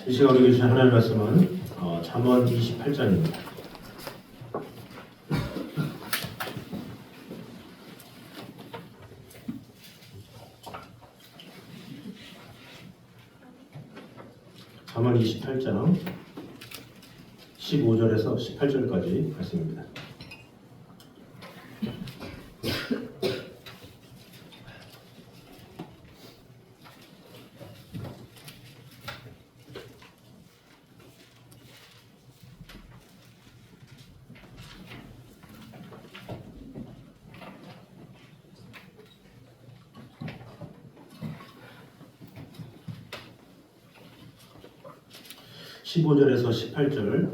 이 시간 우리에게 주신 하나님의 말씀은 잠언 28장입니다. 잠언 28장 15절에서 18절까지 말씀입니다. (15절에서 18절)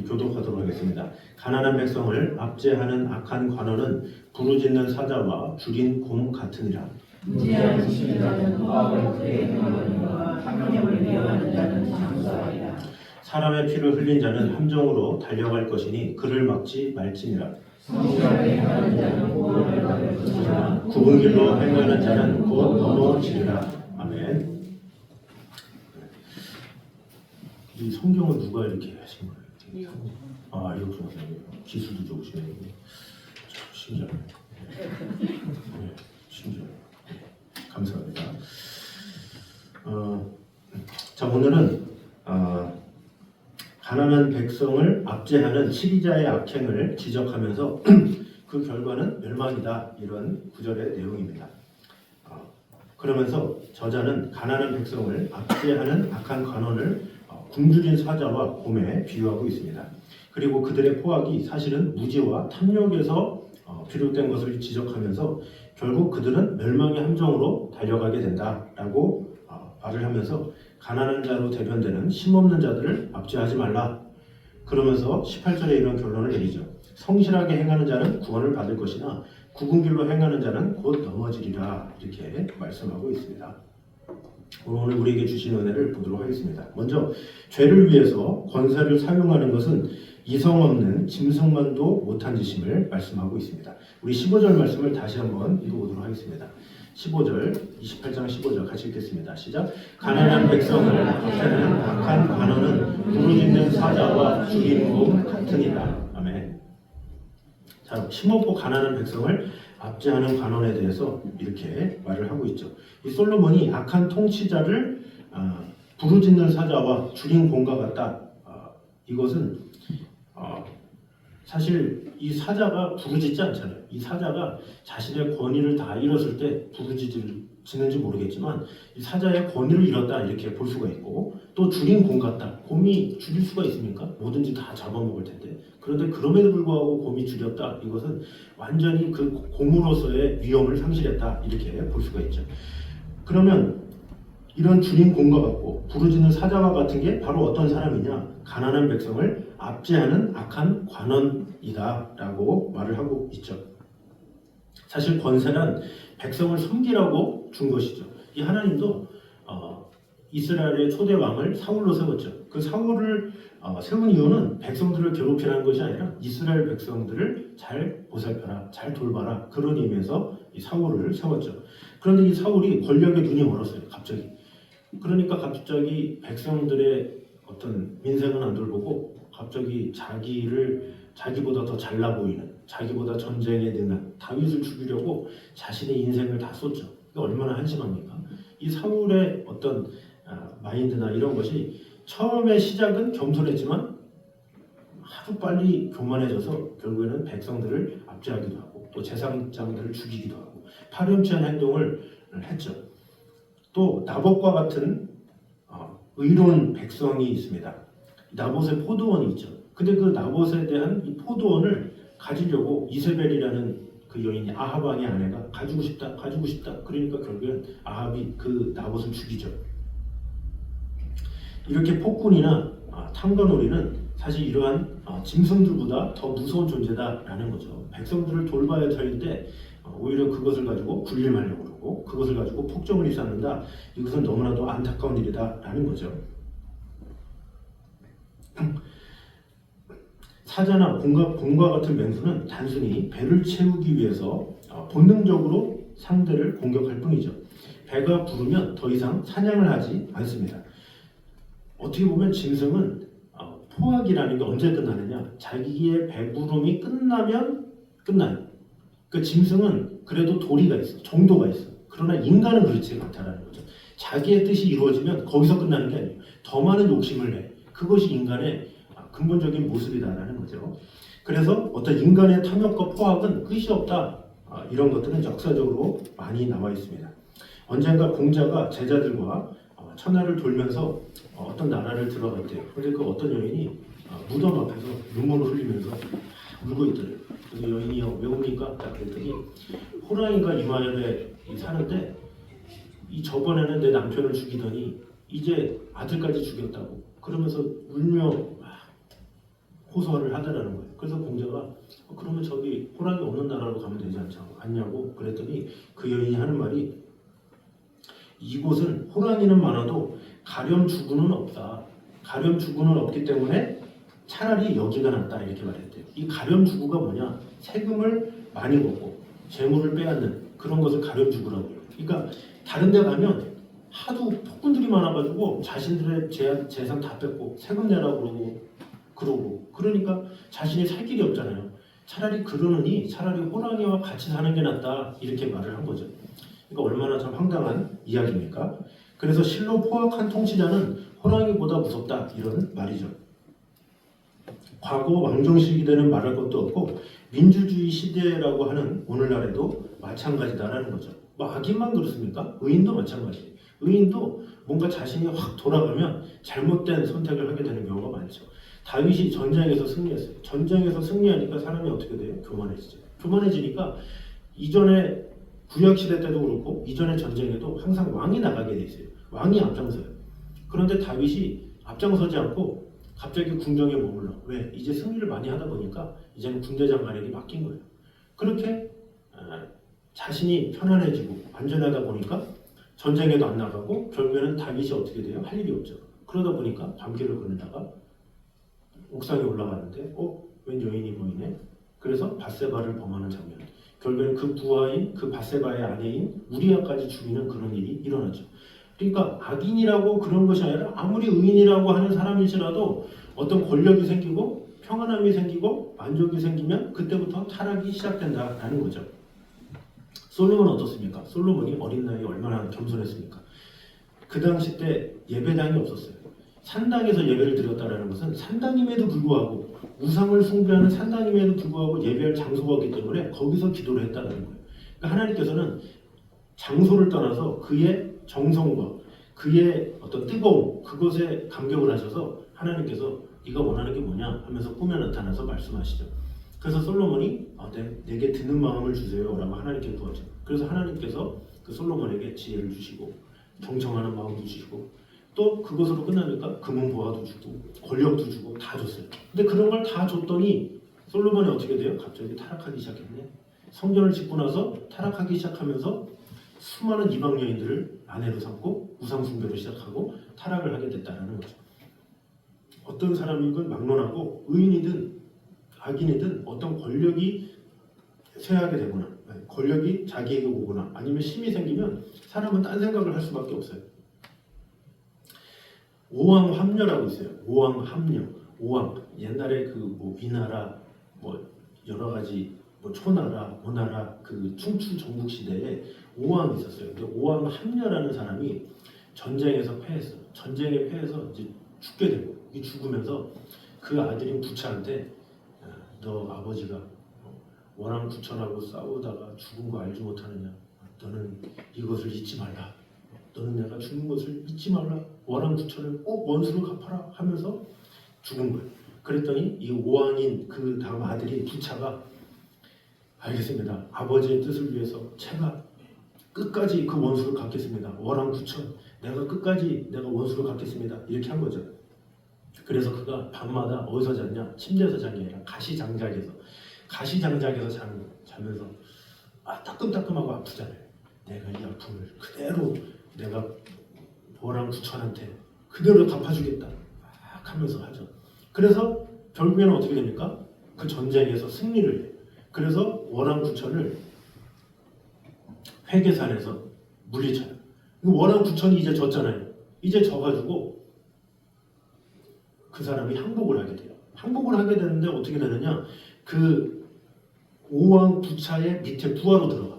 교독하도록 하겠습니다. 가난한 백성을 압제하는 악한 관원은 부르짖는 사자와 줄인 곰 같으니라. 무지한 지식을 가진 호박을 그의 행하거니와 학력을 미워하는 자는 장수하리라. 사람의 피를 흘린 자는 함정으로 달려갈 것이니 그를 막지 말지니라. 성실하게 행하는 자는 구원을 받을 것이나 굽은 길로 행하는 자는 곧 넘어지리라. 아멘. 이 성경은 누가 이렇게 하신 거예요? 이렇게 선생님 기술도 좋으시네요. 신기하네. 네, 신기해요. 감사합니다. 자, 오늘은 가난한 백성을 압제하는 치리자의 악행을 지적하면서 그 결과는 멸망이다, 이런 구절의 내용입니다. 그러면서 저자는 가난한 백성을 압제하는 악한 관원을 굶주린 사자와 곰에 비유하고 있습니다. 그리고 그들의 포악이 사실은 무지와 탐욕에서 비롯된 것을 지적하면서 결국 그들은 멸망의 함정으로 달려가게 된다라고 말을 하면서 가난한 자로 대변되는 힘없는 자들을 압제하지 말라. 그러면서 18절에 이런 결론을 내리죠. 성실하게 행하는 자는 구원을 받을 것이나 굽은 길로 행하는 자는 곧 넘어지리라, 이렇게 말씀하고 있습니다. 오늘 우리에게 주신 은혜를 보도록 하겠습니다. 먼저 죄를 위해서 권세를 사용하는 것은 이성 없는 짐승만도 못한 짓임을 말씀하고 있습니다. 우리 15절 말씀을 다시 한번 읽어보도록 하겠습니다. 15절, 28장 15절 같이 읽겠습니다. 시작. 가난한 백성을 압제하는 악한 관원은 부르짖는 사자와 줄인 곰 같으니라. 아멘. 자, 힘없고 가난한 백성을 압제하는 관원에 대해서 이렇게 말을 하고 있죠. 이 솔로몬이 악한 통치자를 부르짖는 사자와 줄인 곰과 같다. 이것은 사실 이 사자가 부르짖지 않잖아요. 이 사자가 자신의 권위를 다 잃었을 때 부르짖는지 모르겠지만 이 사자의 권위를 잃었다, 이렇게 볼 수가 있고, 또 줄인 곰 같다. 곰이 줄일 수가 있습니까? 뭐든지 다 잡아먹을 텐데. 그런데 그럼에도 불구하고 곰이 줄였다. 이것은 완전히 그 곰으로서의 위엄을 상실했다, 이렇게 볼 수가 있죠. 그러면 이런 줄인 곰과 같고 부르짖는 사자와 같은 게 바로 어떤 사람이냐? 가난한 백성을 압제하는 악한 관원이다 라고 말을 하고 있죠. 사실 권세란 백성을 섬기라고 준 것이죠. 이 하나님도 이스라엘의 초대 왕을 사울로 세웠죠. 그 사울을 세운 이유는 백성들을 괴롭히라는 것이 아니라 이스라엘 백성들을 잘 보살펴라, 잘 돌봐라, 그런 의미에서 이 사울을 세웠죠. 그런데 이 사울이 권력에 눈이 멀었어요. 갑자기. 그러니까 갑자기 백성들의 어떤 민생은 안 돌보고 갑자기 자기보다 더 잘나 보이는, 자기보다 전쟁에 능한 다윗을 죽이려고 자신의 인생을 다 쏟죠. 이게 얼마나 한심합니까? 이 사울의 어떤 마인드나 이런 것이 처음에 시작은 겸손했지만 하도 빨리 교만해져서 결국에는 백성들을 압제하기도 하고 또 제사장들을 죽이기도 하고 파렴치한 행동을 했죠. 또 나봇과 같은 의로운 백성이 있습니다. 나봇의 포도원이 있죠. 근데 그 나봇에 대한 이 포도원을 가지려고 이세벨이라는 그 여인이 아합 왕의 아내가 가지고 싶다. 그러니까 결국엔 아합이 그 나봇을 죽이죠. 이렇게 폭군이나 탐관오리는 사실 이러한 짐승들보다 더 무서운 존재다라는 거죠. 백성들을 돌봐야 되는데 오히려 그것을 가지고 군림하려고 그러고 그것을 가지고 폭정을 일삼는다. 이것은 너무나도 안타까운 일이다라는 거죠. 사자나 곰과 같은 맹수는 단순히 배를 채우기 위해서 본능적으로 상대를 공격할 뿐이죠. 배가 부르면 더 이상 사냥을 하지 않습니다. 어떻게 보면 짐승은 포악이라는 게 언제 끝나느냐? 자기의 배부름이 끝나면 끝나요. 그 짐승은 그래도 도리가 있어, 정도가 있어. 그러나 인간은 그렇지 않다라는 거죠. 자기의 뜻이 이루어지면 거기서 끝나는 게 아니에요. 더 많은 욕심을 내. 그것이 인간의 근본적인 모습이다라는 거죠. 그래서 어떤 인간의 탐욕과 포악은 끝이 없다. 이런 것들은 역사적으로 많이 나와 있습니다. 언젠가 공자가 제자들과 천하를 돌면서 어떤 나라를 들어갔대요. 근데 그 어떤 여인이 무덤 앞에서 눈물을 흘리면서 울고 있더래요. 그래서 여인이요, 왜 웁니까? 딱 그랬더니 호랑이가 이 마을에 사는데 저번에는 내 남편을 죽이더니 이제 아들까지 죽였다고 그러면서 울며 호소를 하더라는 거예요. 그래서 공자가 그러면 저기 호랑이 없는 나라로 가면 되지 않냐고 그랬더니 그 여인이 하는 말이 이곳은 호랑이는 많아도 가렴주구는 없다. 가렴주구는 없기 때문에 차라리 여기가 낫다 이렇게 말했대요. 이 가렴주구가 뭐냐? 세금을 많이 걷고 재물을 빼앗는 그런 것을 가렴주구라고 해요. 그러니까 다른 데 가면 하도 폭군들이 많아가지고 자신들의 재산 다 뺏고 세금 내라고 그러고 그러니까 자신이 살 길이 없잖아요. 차라리 그러느니 차라리 호랑이와 같이 사는 게 낫다 이렇게 말을 한 거죠. 그러니까 얼마나 참 황당한 이야기입니까? 그래서 실로 포악한 통치자는 호랑이보다 무섭다 이런 말이죠. 과거 왕정 시기대는 말할 것도 없고 민주주의 시대라고 하는 오늘날에도 마찬가지다라는 거죠. 뭐 악인만 그렇습니까? 의인도 마찬가지. 의인도 뭔가 자신이 확 돌아가면 잘못된 선택을 하게 되는 경우가 많죠. 다윗이 전쟁에서 승리했어요. 전쟁에서 승리하니까 사람이 어떻게 돼요? 교만해지죠. 교만해지니까 이전에 구약시대 때도 그렇고 이전의 전쟁에도 항상 왕이 나가게 돼 있어요. 왕이 앞장서요. 그런데 다윗이 앞장서지 않고 갑자기 궁정에 머물러. 왜? 이제 승리를 많이 하다 보니까 이제는 군대 장관에게 맡긴 거예요. 그렇게 자신이 편안해지고 안전하다 보니까 전쟁에도 안 나가고 결국에는 다윗이 어떻게 돼요? 할 일이 없죠. 그러다 보니까 밤길을 걷다가 옥상에 올라가는데 웬 여인이 보이네. 그래서 밧세바를 범하는 장면. 결국에는 그 부하인 그 밧세바의 아내인 우리아까지 죽이는 그런 일이 일어나죠. 그러니까 악인이라고 그런 것이 아니라 아무리 의인이라고 하는 사람일지라도 어떤 권력이 생기고 평안함이 생기고 만족이 생기면 그때부터 타락이 시작된다라는 거죠. 솔로몬은 어떻습니까? 솔로몬이 어린 나이에 얼마나 겸손했습니까? 그 당시 때 예배당이 없었어요. 산당에서 예배를 드렸다는 것은 산당임에도 불구하고 우상을 숭배하는 산당임에도 불구하고 예배할 장소가 없기 때문에 거기서 기도를 했다는 거예요. 그러니까 하나님께서는 장소를 떠나서 그의 정성과 그의 어떤 뜨거움 그것에 감격을 하셔서 하나님께서 네가 원하는 게 뭐냐 하면서 꿈에 나타나서 말씀하시죠. 그래서 솔로몬이 내게 듣는 마음을 주세요 라고 하나님께 구하죠. 그래서 하나님께서 그 솔로몬에게 지혜를 주시고 경청하는 마음도 주시고 또 그것으로 끝나니까 금은 보화도 주고 권력도 주고 다 줬어요. 근데 그런 걸 다 줬더니 솔로몬이 어떻게 돼요? 갑자기 타락하기 시작했네. 성전을 짓고 나서 타락하기 시작하면서 수많은 이방 여인들을 아내로 삼고 우상 숭배를 시작하고 타락을 하게 됐다는 거죠. 어떤 사람이건 막론하고 의인이든 악인이든 어떤 권력이 쇠하게 되거나 권력이 자기에게 오거나 아니면 힘이 생기면 사람은 딴 생각을 할 수밖에 없어요. 오왕합녀라고 있어요. 오왕합녀. 오왕 옛날에 위나라 여러 가지 초나라, 오나라 그 충추 전국 시대에 오왕이 있었어요. 근데 오왕합녀라는 사람이 전쟁에서 패했어. 전쟁에 패해서 이제 죽게 되고 이 죽으면서 그 아들인 부차한테 너 아버지가 원왕부처하고 싸우다가 죽은 거 알지 못하느냐? 너는 이것을 잊지 말라. 너는 내가 죽는 것을 잊지 말라. 원왕부처를 꼭 원수를 갚아라 하면서 죽은 거예요. 그랬더니 이 오왕인 그 다음 아들인 부차가 알겠습니다. 아버지의 뜻을 위해서 제가 끝까지 그 원수를 갚겠습니다. 원왕부처 내가 끝까지 내가 원수를 갚겠습니다. 이렇게 한 거죠. 그래서 그가 밤마다 어디서 잤냐? 침대에서 잔 게 아니라 가시장작에서 자면서 따끔따끔하고 아프잖아요. 내가 이 아픔을 그대로 내가 원왕부처한테 그대로 갚아주겠다 막 하면서 하죠. 그래서 결국에는 어떻게 됩니까? 그 전쟁에서 승리를 해요. 그래서 원왕부처를 회계산에서 물리쳐요. 원왕부처는 이제 졌잖아요. 이제 져가지고 그 사람이 항복을 하게 돼요. 항복을 하게 되는데 어떻게 되느냐? 그 오왕 부차의 밑에 부하로 들어가.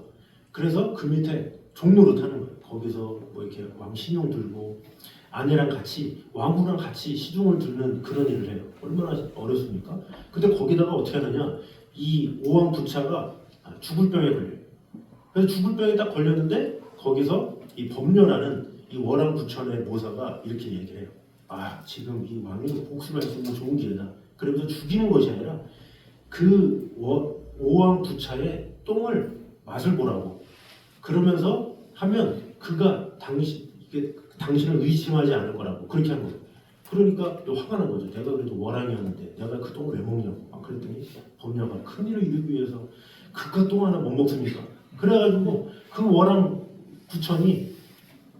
그래서 그 밑에 종로로 타는 거예요. 거기서 뭐 이렇게 왕 신용 들고 아내랑 같이 왕후랑 같이 시중을 들는 그런 일을 해요. 얼마나 어렵습니까? 근데 거기다가 어떻게 하느냐? 이 오왕 부차가 죽을 병에 걸려요. 그래서 죽을 병에 딱 걸렸는데 거기서 이 법녀라는 이 월왕 부천의 모사가 이렇게 얘기를 해요. 아, 지금 이 왕이 복수를 할 수 있는 좋은 기회다. 그러면서 죽이는 것이 아니라 그 오왕 부차의 똥을 맛을 보라고. 그러면서 하면 그가 당신을 의심하지 않을 거라고 그렇게 한 거예요. 그러니까 또 화가 난 거죠. 내가 그래도 월왕이었는데 내가 그 똥을 왜 먹냐고. 그랬더니 법녀가 큰일을 이루기 위해서 그깟 똥 하나 못 먹습니까? 그래가지고 그 월왕 부천이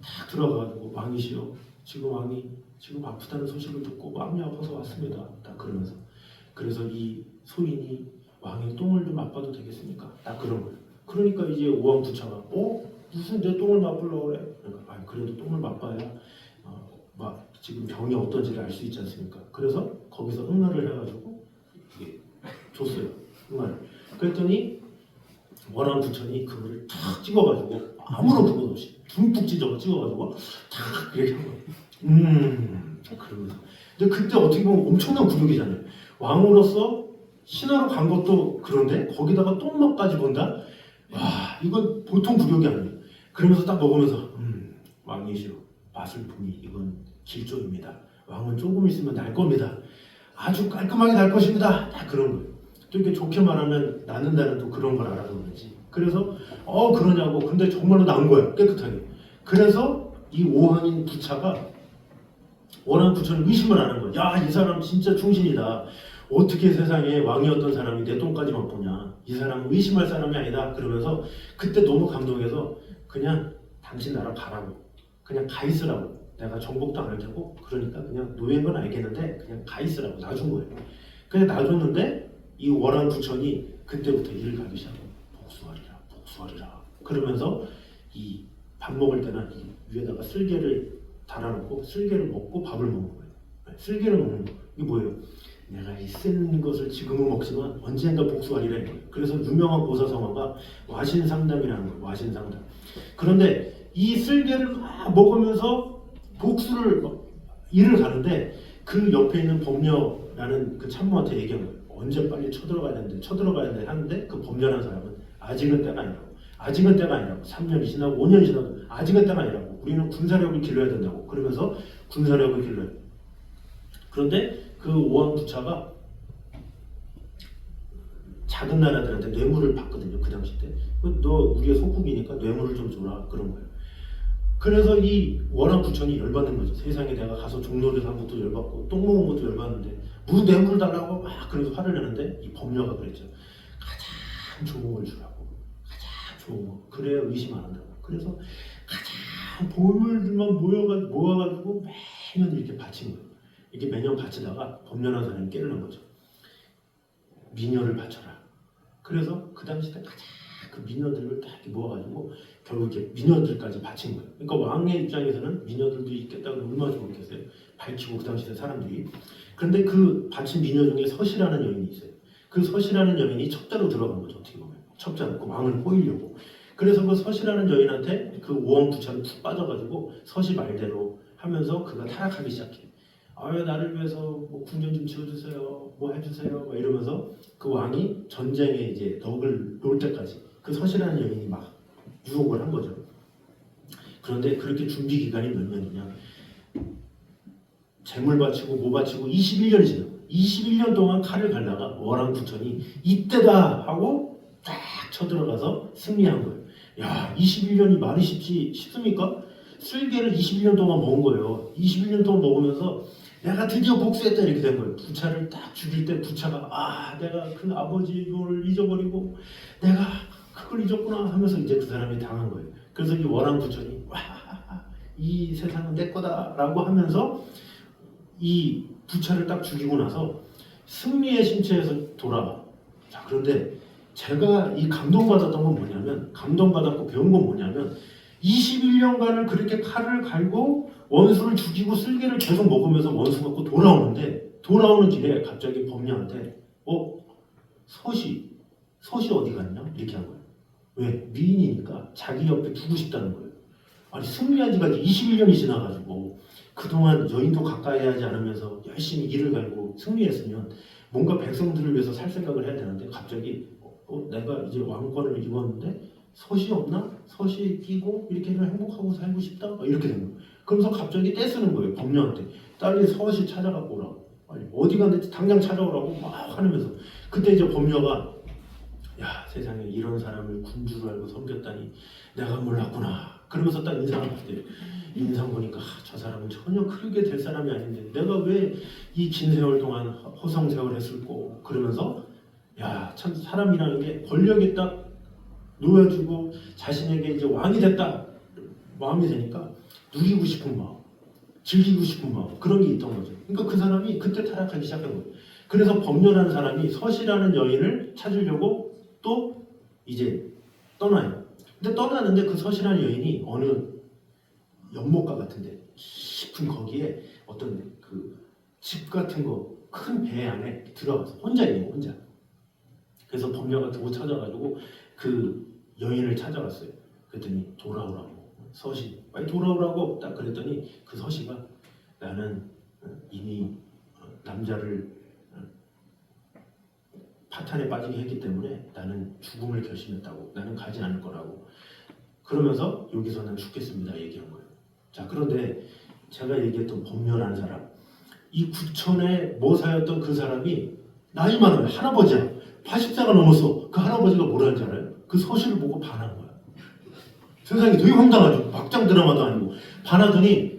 딱 들어가가지고 왕이시여, 지금 왕이 지금 아프다는 소식을 듣고 마음이 아파서 왔습니다. 딱 그러면서 그래서 이 소인이 왕의 똥을 좀 맛봐도 되겠습니까? 딱 그런 거예요. 그러니까 이제 오왕 부차가 무슨 내 똥을 맛보려고 그래? 그러니까 그래도 똥을 맛봐야 지금 병이 어떤지를 알 수 있지 않습니까? 그래서 거기서 응아를 해가지고 이게 줬어요. 응아를. 그랬더니 월왕 부천이 그거를 탁 찍어가지고 아무런 그것 없이 듬뿍 찍어가지고 탁 이렇게 한 거예요. 그러면서 근데 그때 어떻게 보면 엄청난 굴욕이잖아요. 왕으로서 신하로 간 것도 그런데 거기다가 똥맛까지 본다? 와, 이건 보통 굴욕이 아니에요. 그러면서 딱 먹으면서 왕이시여, 맛을 보니 이건 길조입니다. 왕은 조금 있으면 날 겁니다. 아주 깔끔하게 날 것입니다. 딱 그런 거예요. 또 이렇게 좋게 말하면 낫는다는 또 그런 걸 알아서 그러지. 그래서 그러냐고. 근데 정말로 난 거야, 깨끗하게. 그래서 이 오왕인 부차가 월왕 부천을 의심을 안 한 거야. 야, 이 사람 진짜 충신이다. 어떻게 세상에 왕이었던 사람이 내 똥까지만 보냐. 이 사람은 의심할 사람이 아니다. 그러면서 그때 너무 감동해서 그냥 당신 나라 가라고. 그냥 가 있으라고. 내가 정복도 안 할 테고 그러니까 그냥 노예인 건 알겠는데 그냥 가 있으라고 놔준 거예요. 그냥 놔줬는데 이 월왕 부천이 그때부터 일을 가기 시작해요. 복수하리라. 그러면서 이 밥 먹을 때는 이 위에다가 쓸개를 달아놓고 쓸개를 먹고 밥을 먹는 거예요. 쓸개를 먹는 거. 이게 뭐예요? 내가 이 쓴 것을 지금은 먹지만 언젠가 복수하리라. 그래서 유명한 고사성어가 와신상담이라는 거예요. 와신상담. 그런데 이 쓸개를 막 먹으면서 복수를 일을 가는데 그 옆에 있는 법녀라는 그 참모한테 얘기한 거예요. 언제 빨리 쳐들어가야 되는데 하는데 그 법녀라는 사람은 아직은 때가 아니라고. 3년이 지나고 5년이 지나도 아직은 때가 아니라고. 우리는 군사력을 길러야 된다고. 그러면서 군사력을 길러요. 그런데 그 오왕 부차가 작은 나라들한테 뇌물을 받거든요. 그 당시 때. 너 우리의 속국이니까 뇌물을 좀 줘라. 그런 거예요. 그래서 이 월왕 부천이 열받는 거죠. 세상에 내가 가서 종로를 산 것도 열받고 똥 먹은 것도 열받는데 무슨 뇌물을 달라고 막 그래서 화를 내는데 이 법녀가 그랬죠. 가장 좋은 걸 주라고. 가장 좋은 거. 그래야 의심 안 한다고. 그래서 가장 보물들만 모아가지고 매년 이렇게 바친 거예요. 이게 매년 바치다가 법녀라는 사람이 깨달은 거죠. 미녀를 바쳐라. 그래서 그 당시 때 가장 그 미녀들을 다 이렇게 모아가지고 결국 이렇게 미녀들까지 바친 거예요. 그러니까 왕의 입장에서는 미녀들도 있겠다 그러면 얼마나 좋겠어요. 밝히고 그 당시 때 사람들이. 그런데 그 바친 미녀 중에 서시라는 여인이 있어요. 그 서시라는 여인이 첩자로 들어간 거죠. 어떻게 보면 첩자로 그 왕을 꼬이려고. 그래서 그 서시라는 여인한테 그 오왕 부차를 푹 빠져가지고 서시 말대로 하면서 그가 타락하기 시작해. 왜 나를 위해서 뭐 궁전 좀 지어주세요, 뭐 해주세요, 막 이러면서 그 왕이 전쟁에 이제 넋을 놓을 때까지 그 서시라는 여인이 막 유혹을 한 거죠. 그런데 그렇게 준비 기간이 몇 년이냐? 재물 바치고 뭐 바치고 21년이 지나고 21년 동안 칼을 갈다가 월왕 부천이 이때다 하고 딱 쳐들어가서 승리한 거예요. 야, 21년이 말이 쉽습니까? 쓸개를 21년 동안 먹은 거예요. 21년 동안 먹으면서 내가 드디어 복수했다 이렇게 된 거예요. 부차를 딱 죽일 때 부차가 내가 그 아버지를 잊어버리고 내가 그걸 잊었구나 하면서 이제 그 사람이 당한 거예요. 그래서 이 월왕 부천이 이 세상은 내 거다라고 하면서 이 부차를 딱 죽이고 나서 승리의 심체에서 돌아와. 자, 그런데 제가 이 감동받았던 건 뭐냐면 감동받았고 배운 건 뭐냐면 21년간을 그렇게 칼을 갈고 원수를 죽이고 쓸개를 계속 먹으면서 원수 갖고 돌아오는데 돌아오는 길에 갑자기 범녀한테 서시 어디 갔냐? 이렇게 한 거예요. 왜? 미인이니까 자기 옆에 두고 싶다는 거예요. 아니 승리한 지가 21년이 지나가지고 그동안 여인도 가까이 하지 않으면서 열심히 일을 갈고 승리했으면 뭔가 백성들을 위해서 살 생각을 해야 되는데 갑자기 내가 이제 왕권을 이뤘는데 서시 없나? 서시 끼고 이렇게 그냥 행복하고 살고 싶다? 이렇게 된 거예요. 그러면서 갑자기 떼쓰는 거예요. 범녀한테. 딸이 서시 찾아갖고 오라고. 아니, 어디 갔는지 당장 찾아오라고 막 하면서 그때 이제 범녀가 야 세상에 이런 사람을 군주로 알고 섬겼다니 내가 몰랐구나. 그러면서 딱 인상을 봤대요. 인상 보니까 저 사람은 전혀 그렇게 될 사람이 아닌데 내가 왜 이 긴 세월 동안 허송세월 했을꼬. 그러면서 야 참 사람이라는 게 권력에 딱 놓여주고 자신에게 이제 왕이 됐다 마음이 되니까 누리고 싶은 마음, 즐기고 싶은 마음 그런 게 있던 거죠. 그러니까 그 사람이 그때 타락하기 시작한 거예요. 그래서 범녀라는 사람이 서시라는 여인을 찾으려고 또 이제 떠나요. 근데 떠나는데 그 서시라는 여인이 어느 연못가 같은데 깊은 거기에 어떤 그 집 같은 거 큰 배 안에 들어가서 혼자 있는 거 혼자. 그래서 범녀가 두고 찾아가지고 그 여인을 찾아갔어요. 그랬더니 돌아오라고 서시 빨리 돌아오라고 딱 그랬더니 그 서시가 나는 이미 남자를 파탄에 빠지게 했기 때문에 나는 죽음을 결심했다고 나는 가지 않을 거라고 그러면서 여기서 난 죽겠습니다 얘기한 거예요. 자 그런데 제가 얘기했던 범녀라는 사람 이 구천에 모사였던 그 사람이 나이 많아요. 할아버지야. 80세가 넘었어. 그 할아버지가 뭐라는지 알아요? 그 서시를 보고 반한 거야. 세상에 되게 황당하죠. 막장 드라마도 아니고 반하더니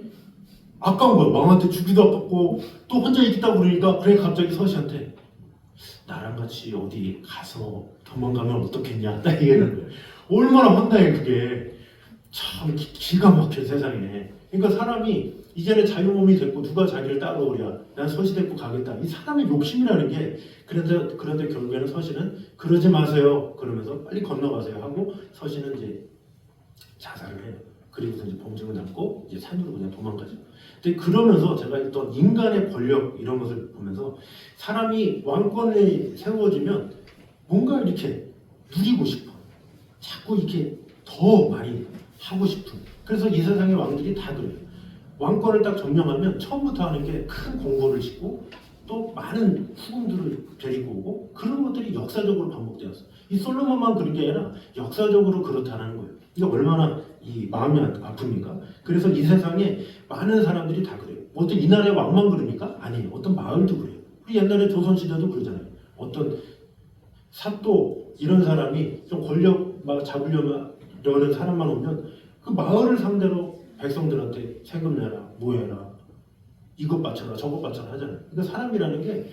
아까운 거야. 왕한테 주기도 아깝고 또 혼자 있겠다고 그러니까 그래 갑자기 서시한테 나랑 같이 어디 가서 도망가면 어떻겠냐 딱 얘기하는 거예요. 얼마나 황당해 그게. 참 기가 막혀 세상에. 그러니까 사람이 이제는 자유몸이 됐고 누가 자기를 따라오랴 난 서시 데리고 가겠다. 이 사람의 욕심이라는 게 그런데 결국에는 서시는 그러지 마세요 그러면서 빨리 건너가세요 하고 서시는 이제 자살을 해요. 그리고서 이제 범증을 담고 이제 산으로 그냥 도망가죠. 근데 그러면서 제가 어떤 인간의 권력 이런 것을 보면서 사람이 왕권에 세워지면 뭔가 이렇게 누리고 싶어. 자꾸 이렇게 더 많이 하고 싶은. 그래서 이 세상의 왕들이 다 그래요. 왕권을 딱 점령하면 처음부터 하는 게 큰 공고를 짓고 또 많은 후궁들을 데리고 오고 그런 것들이 역사적으로 반복되었어. 이 솔로몬만 그런 게 아니라 역사적으로 그렇다는 거예요. 이게 얼마나 이 마음이 아픕니까? 그래서 이 세상에 많은 사람들이 다 그래요. 어떤 이 나라의 왕만 그럽니까? 아니에요. 어떤 마을도 그래요. 우리 옛날에 조선시대도 그러잖아요. 어떤 사또 이런 사람이 좀 권력 막 잡으려는 사람만 오면 그 마을을 상대로 백성들한테 세금 내라, 뭐 해라, 이것 바쳐라, 저것 바쳐라 하잖아요. 그러니까 사람이라는 게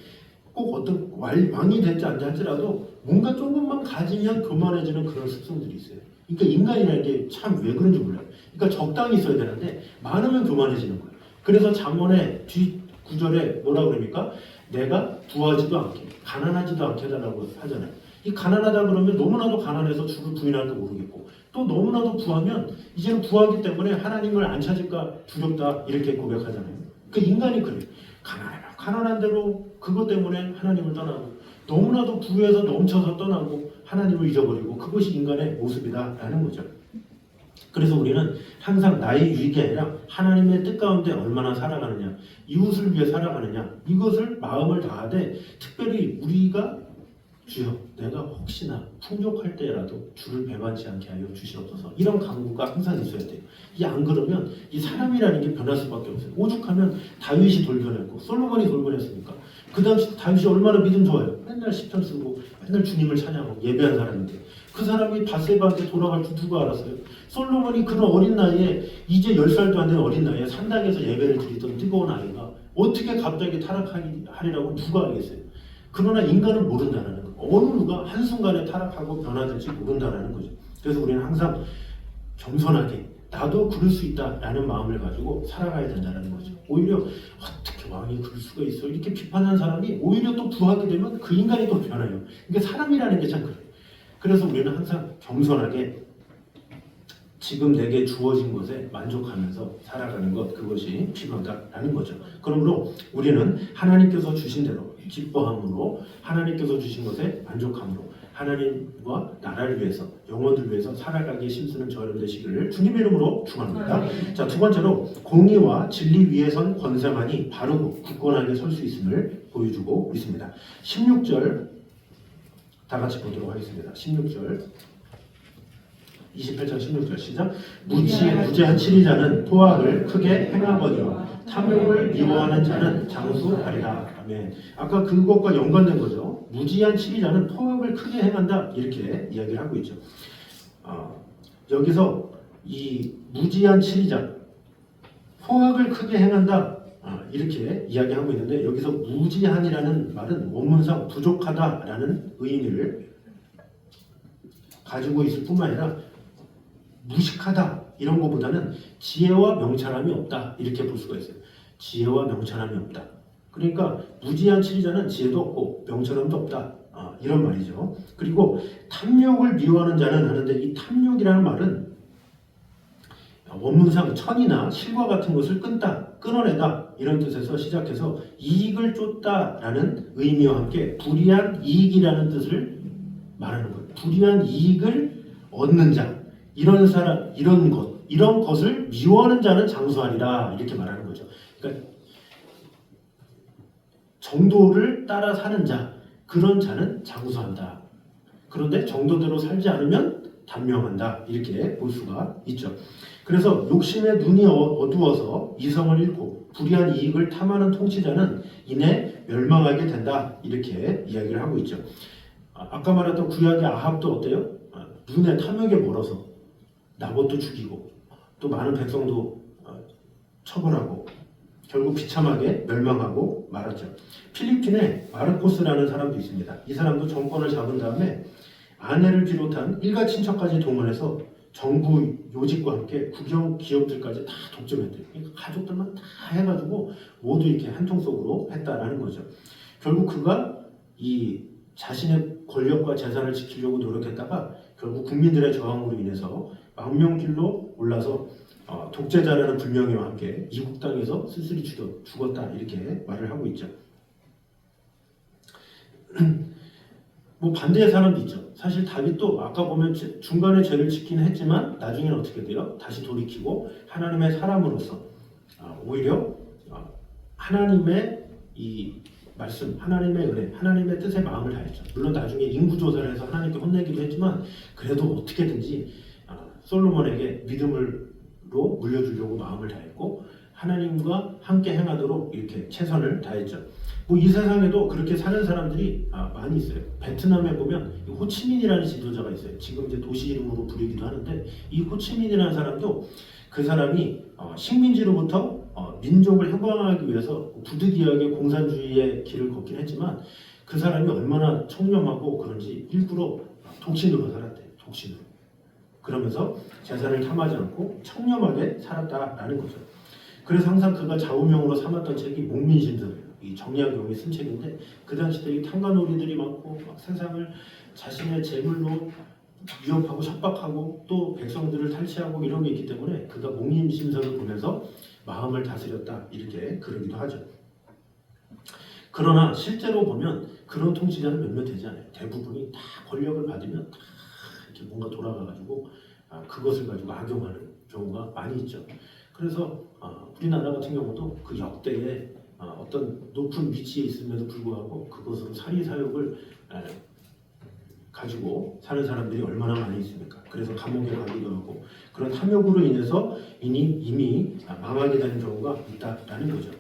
꼭 어떤 왕이 될지 안 될지라도 뭔가 조금만 가지면 교만해지는 그런 습성들이 있어요. 그러니까 인간이라는 게 참 왜 그런지 몰라요. 그러니까 적당히 있어야 되는데 많으면 교만해지는 거예요. 그래서 잠언의 뒤 구절에 뭐라 그럽니까? 내가 부하지도 않게, 가난하지도 않게 해달라고 하잖아요. 이 가난하다 그러면 너무나도 가난해서 주를 부인할까 모르겠고 또 너무나도 부하면 이제는 부하기 때문에 하나님을 안 찾을까 두렵다 이렇게 고백하잖아요. 그 인간이 그래요. 가난한 대로 그것 때문에 하나님을 떠나고 너무나도 부유해서 넘쳐서 떠나고 하나님을 잊어버리고 그것이 인간의 모습이다라는 거죠. 그래서 우리는 항상 나의 유익이 아니라 하나님의 뜻 가운데 얼마나 살아가느냐, 이웃을 위해 살아가느냐 이것을 마음을 다하되 특별히 우리가 주여 내가 혹시나 풍족할 때라도 주를 배반치 않게 하여 주시옵소서 이런 간구가 항상 있어야 돼요. 이 안 그러면 이 사람이라는 게 변할 수밖에 없어요. 오죽하면 다윗이 돌변했고 솔로몬이 돌변했으니까 그 당시 다윗이 얼마나 믿음 좋아요. 맨날 시편 쓰고 맨날 주님을 찬양하고 예배한 사람인데 그 사람이 바세바한테 돌아갈 줄 누가 알았어요? 솔로몬이 그런 어린 나이에 이제 10살도 안 된 어린 나이에 산당에서 예배를 드리던 뜨거운 아이가 어떻게 갑자기 타락하리라고 누가 알겠어요? 그러나 인간은 모른다는 거. 어느 누가 한순간에 타락하고 변화될지 모른다는 거죠. 그래서 우리는 항상 겸손하게 나도 그럴 수 있다라는 마음을 가지고 살아가야 된다는 거죠. 오히려 어떻게 왕이 그럴 수가 있어 이렇게 비판하는 사람이 오히려 또 부하게 되면 그 인간이 또 변해요. 그러니까 사람이라는 게 참 그래요. 그래서 우리는 항상 겸손하게 지금 내게 주어진 것에 만족하면서 살아가는 것, 그것이 필요하다라는 거죠. 그러므로 우리는 하나님께서 주신 대로 기뻐함으로, 하나님께서 주신 것에 만족함으로 하나님과 나라를 위해서, 영혼들을 위해서 살아가기에 힘쓰는 저 여러분 되시기를 주님의 이름으로 축원합니다. 자, 두 번째로 공의와 진리 위에 선 권세만이 바르고 굳건하게 설 수 있음을 보여주고 있습니다. 16절 다 같이 보도록 하겠습니다. 16절 28장 16절 시작. 무지한 치리자는 포악을 크게 행하거니와 탐욕을 미워하는 자는 장수하리라. 아멘. 아까 그것과 연관된 거죠. 무지한 치리자는 포악을 크게 행한다, 이렇게 이야기를 하고 있죠. 여기서 이 무지한 치리자, 포악을 크게 행한다, 이렇게 이야기하고 있는데, 여기서 무지한이라는 말은 원문상 부족하다라는 의미를 가지고 있을 뿐만 아니라 무식하다 이런 것보다는 지혜와 명철함이 없다, 이렇게 볼 수가 있어요. 지혜와 명철함이 없다. 그러니까 무지한 치리자는 지혜도 없고 명철함도 없다, 이런 말이죠. 그리고 탐욕을 미워하는 자는 하는데, 이 탐욕이라는 말은 원문상 천이나 실과 같은 것을 끊어내다 이런 뜻에서 시작해서 이익을 쫓다라는 의미와 함께 불이한 이익이라는 뜻을 말하는 거예요. 불이한 이익을 얻는 자, 이런 사람, 이런 것을 미워하는 자는 장수하리라, 이렇게 말하는 거죠. 그러니까 정도를 따라 사는 자, 그런 자는 장수한다. 그런데 정도대로 살지 않으면 단명한다, 이렇게 볼 수가 있죠. 그래서 욕심에 눈이 어두워서 이성을 잃고 불의한 이익을 탐하는 통치자는 이내 멸망하게 된다, 이렇게 이야기를 하고 있죠. 아까 말했던 구약의 아합도 어때요? 눈에 탐욕에 멀어서 나봇도 죽이고 또 많은 백성도 처벌하고 결국 비참하게 멸망하고 말았죠. 필리핀에 마르코스라는 사람도 있습니다. 이 사람도 정권을 잡은 다음에 아내를 비롯한 일가 친척까지 동원해서 정부 요직과 함께 국영 기업들까지 다 독점했대요. 그러니까 가족들만 다 해가지고 모두 이렇게 한통 속으로 했다라는 거죠. 결국 그가 이 자신의 권력과 재산을 지키려고 노력했다가 결국 국민들의 저항으로 인해서 망명길로 올라서 독재자라는 불명예와 함께 이국 땅에서 쓸쓸히 죽었다, 이렇게 말을 하고 있죠. 뭐 반대의 사람도 있죠. 사실 다윗도 아까 보면 중간에 죄를 짓긴 했지만 나중에는 어떻게 돼요? 다시 돌이키고 하나님의 사람으로서 오히려 하나님의 이 말씀, 하나님의 은혜, 하나님의 뜻에 마음을 다했죠. 물론 나중에 인구조사를 해서 하나님께 혼내기도 했지만 그래도 어떻게든지 솔로몬에게 믿음으로 물려주려고 마음을 다했고 하나님과 함께 행하도록 이렇게 최선을 다했죠. 뭐 이 세상에도 그렇게 사는 사람들이 많이 있어요. 베트남에 보면 호치민이라는 지도자가 있어요. 지금 이제 도시 이름으로 부르기도 하는데, 이 호치민이라는 사람도 그 사람이 식민지로부터 민족을 해방하기 위해서 부득이하게 공산주의의 길을 걷긴 했지만 그 사람이 얼마나 청렴하고 그런지 일부러 독신으로 살았대요. 독신으로. 그러면서 재산을 탐하지 않고 청렴하게 살았다라는 거죠. 그래서 항상 그가 좌우명으로 삼았던 책이 목민심서예요. 이 정약용이 쓴 책인데, 그 당시 때 이 탕가놀이들이 많고 막 세상을 자신의 재물로 위협하고 협박하고 또 백성들을 탈취하고 이런 게 있기 때문에 그가 목민심서를 보면서 마음을 다스렸다, 이렇게 그러기도 하죠. 그러나 실제로 보면 그런 통치자는 몇몇 되지 않아요. 대부분이 다 권력을 받으면 다 이렇게 뭔가 돌아가가지고 그것을 가지고 악용하는 경우가 많이 있죠. 그래서 우리나라 같은 경우도 그 역대에 어떤 높은 위치에 있음에도 불구하고 그것으로 사리사욕을 가지고 사는 사람들이 얼마나 많이 있습니까? 그래서 감옥에 가기도 하고 그런 탐욕으로 인해서 이미 망하게 되는 경우가 있다라는 거죠.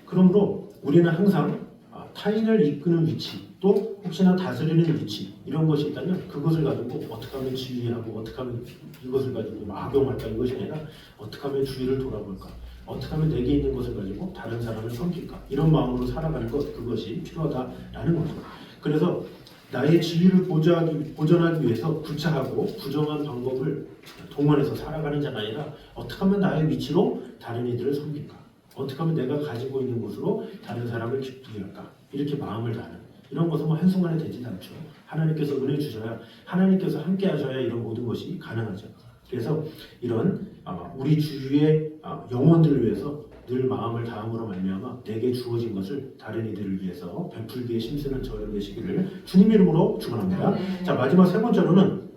그러므로 우리는 항상 타인을 이끄는 위치, 또 혹시나 다스리는 위치, 이런 것이 있다면 그것을 가지고 어떻게 하면 지휘하고 어떻게 하면 이것을 가지고 악용할까, 이것이 아니라 어떻게 하면 주위를 돌아볼까, 어떻게 하면 내게 있는 것을 가지고 다른 사람을 섬길까, 이런 마음으로 살아가는 것, 그것이 필요하다라는 거죠. 그래서 나의 지위를 보존하기 위해서 구차하고 부정한 방법을 동원해서 살아가는 자가 아니라 어떻게 하면 나의 위치로 다른 이들을 섬길까, 어떻게 하면 내가 가지고 있는 것으로 다른 사람을 기쁘게 할까, 이렇게 마음을 다하는 이런 것은 뭐 한순간에 되지 않죠. 하나님께서 은혜 주셔야, 하나님께서 함께 하셔야 이런 모든 것이 가능하죠. 그래서 이런 우리 주위의 영혼들을 위해서 늘 마음을 다함으로 말미암아 내게 주어진 것을 다른 이들을 위해서 베풀기에 힘쓰는 저를 되시기를 주님 이름으로 축원합니다. 자, 마지막 세 번째로는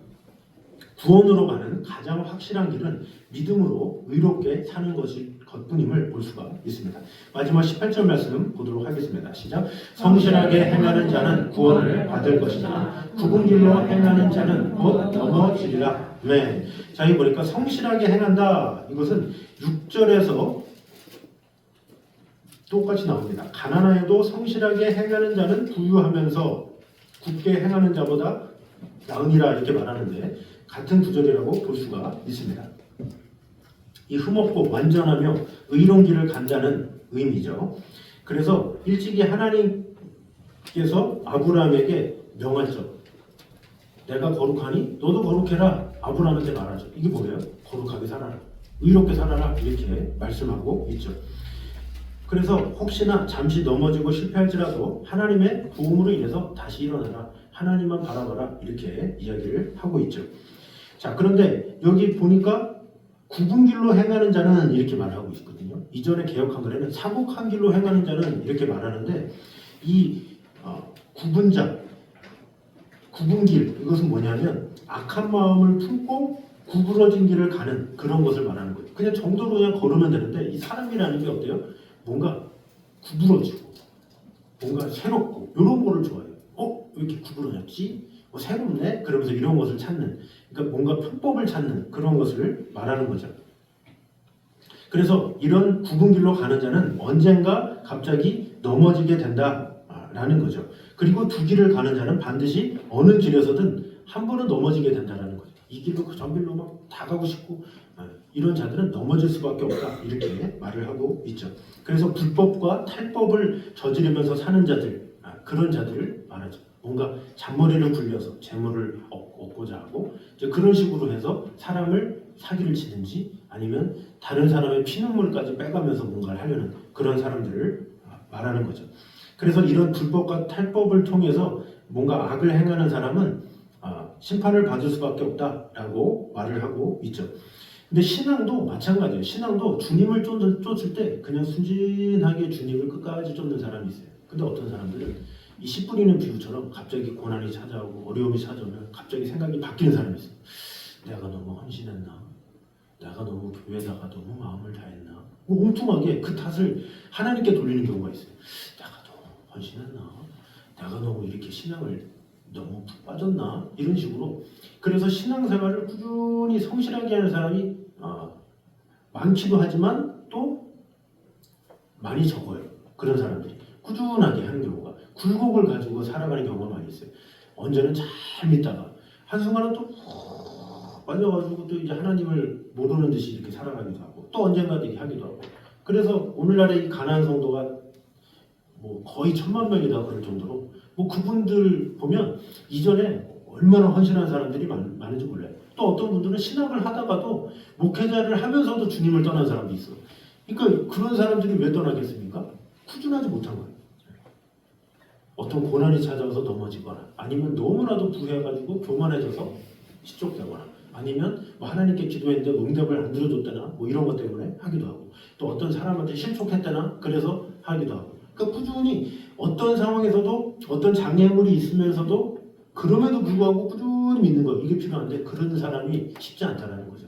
구원으로 가는 가장 확실한 길은 믿음으로 의롭게 사는 것뿐임을 볼 수가 있습니다. 마지막 18절 말씀 보도록 하겠습니다. 시작. 성실하게 행하는 자는 구원을 받을 것이나 굽은 길로 행하는 자는 곧 넘어지리라. 네. 자, 여기 보니까 성실하게 행한다. 이것은 6절에서 똑같이 나옵니다. 가난하여도 성실하게 행하는 자는 부유하면서 굳게 행하는 자보다 나으니라 이렇게 말하는데 같은 구절이라고 볼 수가 있습니다. 이 흠없고 완전하며 의로운 길을 간다는 의미죠. 그래서 일찍이 하나님께서 아브라함에게 명하죠. 내가 거룩하니 너도 거룩해라. 아브라함한테 말하죠. 이게 뭐예요? 거룩하게 살아라. 의롭게 살아라. 이렇게 말씀하고 있죠. 그래서 혹시나 잠시 넘어지고 실패할지라도 하나님의 도움으로 인해서 다시 일어나라. 하나님만 바라봐라. 이렇게 이야기를 하고 있죠. 자, 그런데 여기 보니까 굽은 길로 행하는 자는 이렇게 말하고 있거든요. 이전에 개역한 글에는 사곡한 길로 행하는 자는 이렇게 말하는데 이 굽은 자, 굽은 길 이것은 뭐냐면 악한 마음을 품고 구부러진 길을 가는 그런 것을 말하는 거예요. 그냥 정도로 그냥 걸으면 되는데 이 사람이라는 게 어때요? 뭔가 구부러지고 뭔가 새롭고 이런 거를 좋아해요. 왜 이렇게 구부러졌지? 새롭네? 그러면서 이런 것을 찾는, 그러니까 뭔가 편법을 찾는 그런 것을 말하는 거죠. 그래서 이런 굽은 길로 가는 자는 언젠가 갑자기 넘어지게 된다라는 거죠. 그리고 두 길을 가는 자는 반드시 어느 길에서든 한 번은 넘어지게 된다라는 거죠. 이 길로 그 전 길로 막 다 가고 싶고 이런 자들은 넘어질 수밖에 없다 이렇게 말을 하고 있죠. 그래서 불법과 탈법을 저지르면서 사는 자들, 그런 자들을 말하죠. 뭔가 잔머리를 굴려서 재물을 얻고자 하고 이제 그런 식으로 해서 사람을 사기를 치든지 아니면 다른 사람의 피눈물까지 빼가면서 뭔가를 하려는 그런 사람들을 말하는 거죠. 그래서 이런 불법과 탈법을 통해서 뭔가 악을 행하는 사람은 심판을 받을 수밖에 없다라고 말을 하고 있죠. 근데 신앙도 마찬가지예요. 신앙도 주님을 쫓을 때 그냥 순진하게 주님을 끝까지 쫓는 사람이 있어요. 근데 어떤 사람들은 이 씨 뿌리는 비유처럼 갑자기 고난이 찾아오고 어려움이 찾아오면 갑자기 생각이 바뀌는 사람이 있어요. 내가 너무 헌신했나? 내가 너무 교회에다가 너무 마음을 다했나? 엉뚱하게 그 탓을 하나님께 돌리는 경우가 있어요. 내가 너무 헌신했나? 내가 너무 이렇게 신앙을 너무 푹 빠졌나? 이런 식으로. 그래서 신앙생활을 꾸준히 성실하게 하는 사람이 많기도 하지만 또 많이 적어요. 그런 사람들이 꾸준하게 하는 경우가 굴곡을 가지고 살아가는 경우가 많이 있어요. 언제는 잘 믿다가 한순간은 또 빠져가지고 또 이제 하나님을 모르는 듯이 이렇게 살아가기도 하고 또 언젠가 되게 하기도 하고. 그래서 오늘날의 이 가나안 성도가 뭐 거의 1000만 명이다 그럴 정도로 뭐 그분들 보면 이전에 얼마나 헌신한 사람들이 많은지 몰라요. 또 어떤 분들은 신학을 하다가도 목회자를 하면서도 주님을 떠난 사람도 있어. 그러니까 그런 사람들이 왜 떠나겠습니까? 꾸준하지 못한 거예요. 어떤 고난이 찾아와서 넘어지거나 아니면 너무나도 부해가지고 교만해져서 실족되거나 아니면 뭐 하나님께 기도했는데 응답을 안 들어줬다나 뭐 이런 것 때문에 하기도 하고 또 어떤 사람한테 실족했다나 그래서 하기도 하고. 그러니까 꾸준히 어떤 상황에서도 어떤 장애물이 있으면서도 그럼에도 불구하고 꾸준히 믿는 거 이게 필요한데 그런 사람이 쉽지 않다라는 거죠.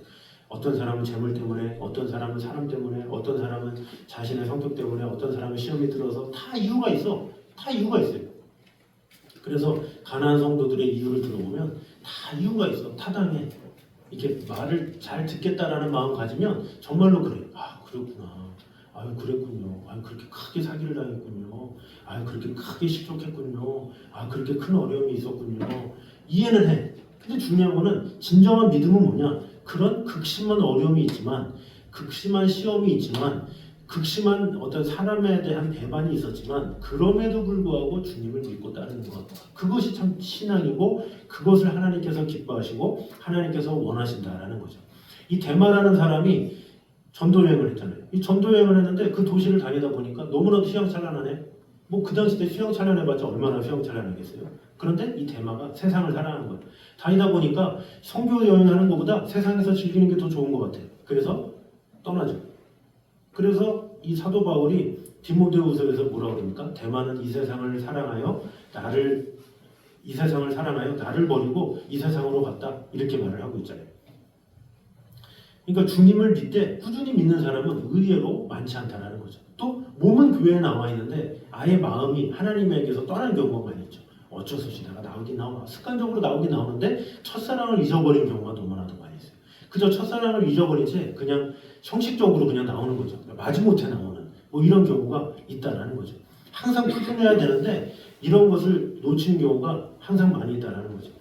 어떤 사람은 재물 때문에, 어떤 사람은 사람 때문에, 어떤 사람은 자신의 성격 때문에, 어떤 사람은 시험이 들어서 다 이유가 있어. 다 이유가 있어요. 그래서 가나안 성도들의 이유를 들어보면 다 이유가 있어. 타당해. 이렇게 말을 잘 듣겠다라는 마음 가지면 정말로 그래요. 그렇구나. 아유 그랬군요. 아유 그렇게 크게 사기를 당했군요. 아유 그렇게 크게 실족했군요. 그렇게 큰 어려움이 있었군요. 이해는 해. 근데 중요한 거는 진정한 믿음은 뭐냐? 그런 극심한 어려움이 있지만, 극심한 시험이 있지만, 극심한 어떤 사람에 대한 배반이 있었지만 그럼에도 불구하고 주님을 믿고 따르는 것. 그것이 참 신앙이고 그것을 하나님께서 기뻐하시고 하나님께서 원하신다라는 거죠. 이 데마라는 사람이 전도여행을 했잖아요. 이 전도여행을 했는데 그 도시를 다니다 보니까 너무나도 휘황찬란하네. 뭐 그 당시 때 수영 찬양해봤자 얼마나 수영 찬양하겠어요. 그런데 이 대마가 세상을 사랑하는 거예요. 다니다 보니까 선교 여행하는 것보다 세상에서 즐기는 게 더 좋은 것 같아요. 그래서 떠나죠. 그래서 이 사도 바울이 디모데후서에서 뭐라고 그럽니까? 대마는 이 세상을 사랑하여 나를 버리고 이 세상으로 갔다 이렇게 말을 하고 있잖아요. 그러니까 주님을 믿되 꾸준히 믿는 사람은 의외로 많지 않다라는 거죠. 또 몸은 교회에 나와 있는데 아예 마음이 하나님에게서 떠난 경우가 많이 있죠. 어쩔 수 없이 내가 나오긴 나와 습관적으로 나오긴 나오는데 첫사랑을 잊어버린 경우가 너무나도 많이 있어요. 그저 첫사랑을 잊어버린 채 그냥 형식적으로 그냥 나오는 거죠. 마지못해 나오는 뭐 이런 경우가 있다라는 거죠. 항상 꾸준해야 되는데 이런 것을 놓치는 경우가 항상 많이 있다라는 거죠.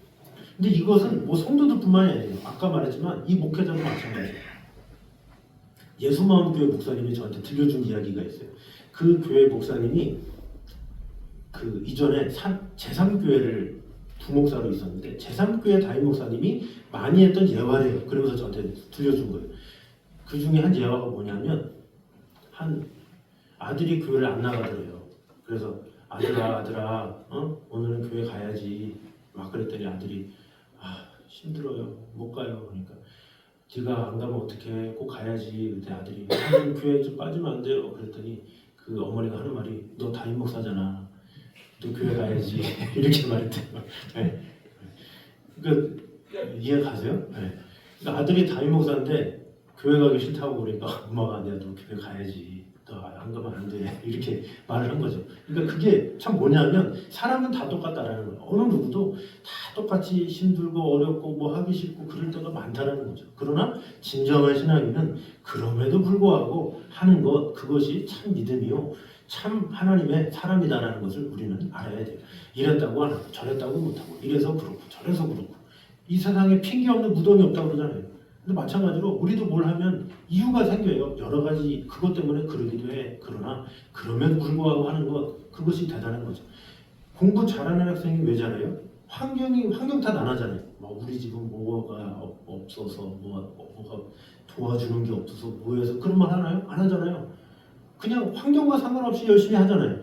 근데 이것은 뭐 성도들뿐만이 아니에요. 아까 말했지만 이 목회자도 마찬가지예요. 예수마음교회 목사님이 저한테 들려준 이야기가 있어요. 그 교회 목사님이 그 이전에 제3교회를 부목사로 있었는데 제3교회 담임 목사님이 많이 했던 예화래요. 그러면서 저한테 들려준 거예요. 그 중에 한 예화가 뭐냐면 한 아들이 교회를 안 나가더래요. 그래서 아들아, 오늘은 교회 가야지. 막 그랬더니 아들이 힘들어요. 못 가요. 그러니까 네가 안 가면 어떡해. 꼭 가야지. 그때 아들이 교회 좀 빠지면 안 돼요. 그랬더니 그 어머니가 하는 말이 너 담임 목사잖아. 너 교회 가야지. 이렇게 말했대요. 네. 그러니까 이해 가세요? 네. 그러니까 아들이 담임 목사인데 교회 가기 싫다고 그러니까 엄마가 내가 너 교회 가야지. 너 안 가면 안 돼. 이렇게 말을 한 거죠. 그러니까 그게 참 뭐냐면 사람은 다 똑같다라는 거예요. 어느 누구도 다 똑같이 힘들고 어렵고 뭐 하기 싫고 그럴 때가 많다라는 거죠. 그러나 진정한 신앙인은 그럼에도 불구하고 하는 것 그것이 참 믿음이요. 참 하나님의 사람이다라는 것을 우리는 알아야 돼요. 이랬다고 안 하고 저랬다고 못하고 이래서 그렇고 저래서 그렇고 이 세상에 핑계 없는 무덤이 없다고 그러잖아요. 근데 마찬가지로 우리도 뭘 하면 이유가 생겨요. 여러 가지 그것 때문에 그러기도 해. 그러나 그럼에도 불구하고 하는 것 그것이 대단한 거죠. 공부 잘하는 학생이 왜 잘해요? 환경 탓 안 하잖아요. 뭐 우리 집은 뭐가 없어서 뭐가 도와주는 게 없어서 뭐해서 그런 말 하나요? 안 하잖아요. 그냥 환경과 상관없이 열심히 하잖아요.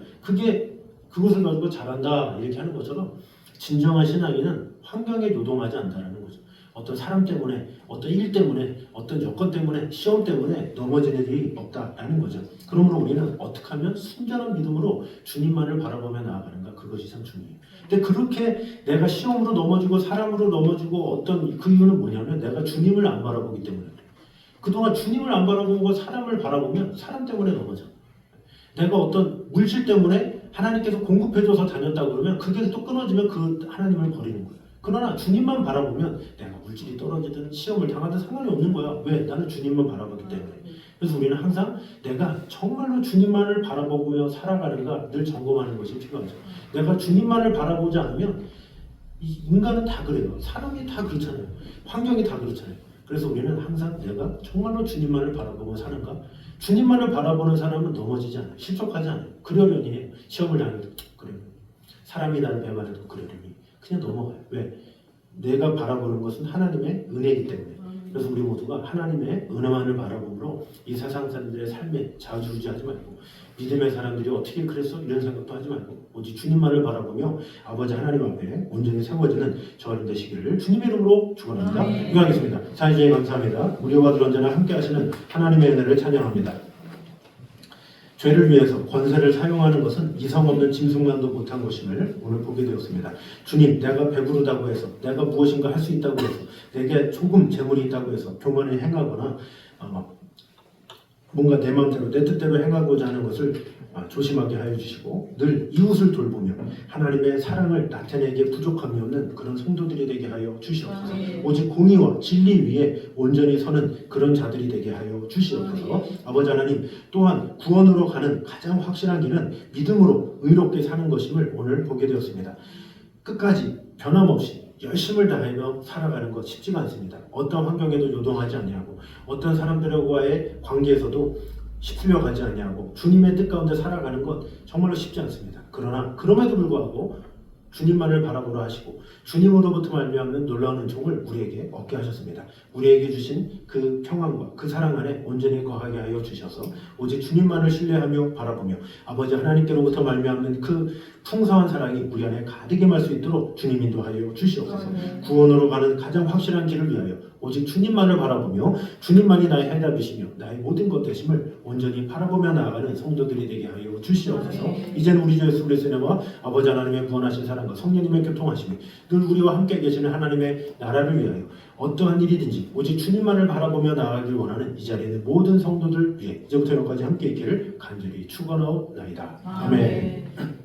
그것을 가지고 잘한다 이렇게 하는 것처럼 진정한 신앙인은 환경에 요동하지 않는다는 거죠. 어떤 사람 때문에, 어떤 일 때문에, 어떤 여건 때문에, 시험 때문에 넘어지는 일이 없다라는 거죠. 그러므로 우리는 어떻게 하면 순전한 믿음으로 주님만을 바라보며 나아가는가 그것이 참 중요해요. 근데 그렇게 내가 시험으로 넘어지고 사람으로 넘어지고 어떤 그 이유는 뭐냐면 내가 주님을 안 바라보기 때문에 그래요. 그동안 주님을 안 바라보고 사람을 바라보면 사람 때문에 넘어져. 내가 어떤 물질 때문에 하나님께서 공급해줘서 다녔다고 그러면 그게 또 끊어지면 그 하나님을 버리는 거예요. 그러나 주님만 바라보면 내가 물질이 떨어지든 시험을 당하든 상관이 없는 거야. 왜? 나는 주님만 바라보기 때문에. 그래서 우리는 항상 내가 정말로 주님만을 바라보며 살아가는가 늘 점검하는 것이 필요하죠. 내가 주님만을 바라보지 않으면 이 인간은 다 그래요. 사람이 다 그렇잖아요. 환경이 다 그렇잖아요. 그래서 우리는 항상 내가 정말로 주님만을 바라보며 사는가? 주님만을 바라보는 사람은 넘어지지 않아요. 실족하지 않아요. 그러려니 해요. 시험을 당해도 그래요. 사람이 나를 배반해도 그러려니 그냥 넘어가요. 왜? 내가 바라보는 것은 하나님의 은혜이기 때문에. 그래서 우리 모두가 하나님의 은혜만을 바라보므로 이 세상 사람들의 삶에 좌지우지하지 말고 믿음의 사람들이 어떻게 그랬어? 이런 생각도 하지 말고 오직 주님만을 바라보며 아버지 하나님 앞에 온전히 세워지는 저는 되시기를 주님의 이름으로 축원합니다. 기도하겠습니다. 사회주의 감사합니다. 우리와 늘 언제나 함께 하시는 하나님의 은혜를 찬양합니다. 죄를 위해서 권세를 사용하는 것은 이성 없는 짐승만도 못한 것임을 오늘 보게 되었습니다. 주님, 내가 배부르다고 해서 내가 무엇인가 할 수 있다고 해서 내게 조금 재물이 있다고 해서 교만을 행하거나 뭔가 내 마음대로 내 뜻대로 행하고자 하는 것을 조심하게 하여 주시고 늘 이웃을 돌보며 하나님의 사랑을 나타내기에 부족함이 없는 그런 성도들이 되게 하여 주시옵소서. 오직 공의와 진리 위에 온전히 서는 그런 자들이 되게 하여 주시옵소서. 아버지 하나님, 또한 구원으로 가는 가장 확실한 길은 믿음으로 의롭게 사는 것임을 오늘 보게 되었습니다. 끝까지 변함없이 열심을 다하며 살아가는 것 쉽지가 않습니다. 어떤 환경에도 요동하지 아니하고 어떤 사람들과의 관계에서도 휩쓸려가지 아니하고 주님의 뜻 가운데 살아가는 것 정말로 쉽지 않습니다. 그러나 그럼에도 불구하고 주님만을 바라보라 하시고 주님으로부터 말미암는 놀라운 은총을 우리에게 얻게 하셨습니다. 우리에게 주신 그 평안과 그 사랑 안에 온전히 거하게 하여 주셔서 오직 주님만을 신뢰하며 바라보며 아버지 하나님께로부터 말미암는 그 풍성한 사랑이 우리 안에 가득 임할 수 있도록 주님 인도하여 주시옵소서. 구원으로 가는 가장 확실한 길을 위하여 오직 주님만을 바라보며 주님만이 나의 해답이시며 나의 모든 것 되심을 온전히 바라보며 나아가는 성도들이 되게 하여 주시옵소서. 이제는 우리 주 예수 그리스도의 은혜와 아버지 하나님의 구원하신 사랑과 성령님의 교통하심이 늘 우리와 함께 계시는 하나님의 나라를 위하여 어떠한 일이든지 오직 주님만을 바라보며 나아가길 원하는 이 자리에 있는 모든 성도들 위해 이제부터 여기까지 함께 있기를 간절히 축원하옵나이다. 아멘.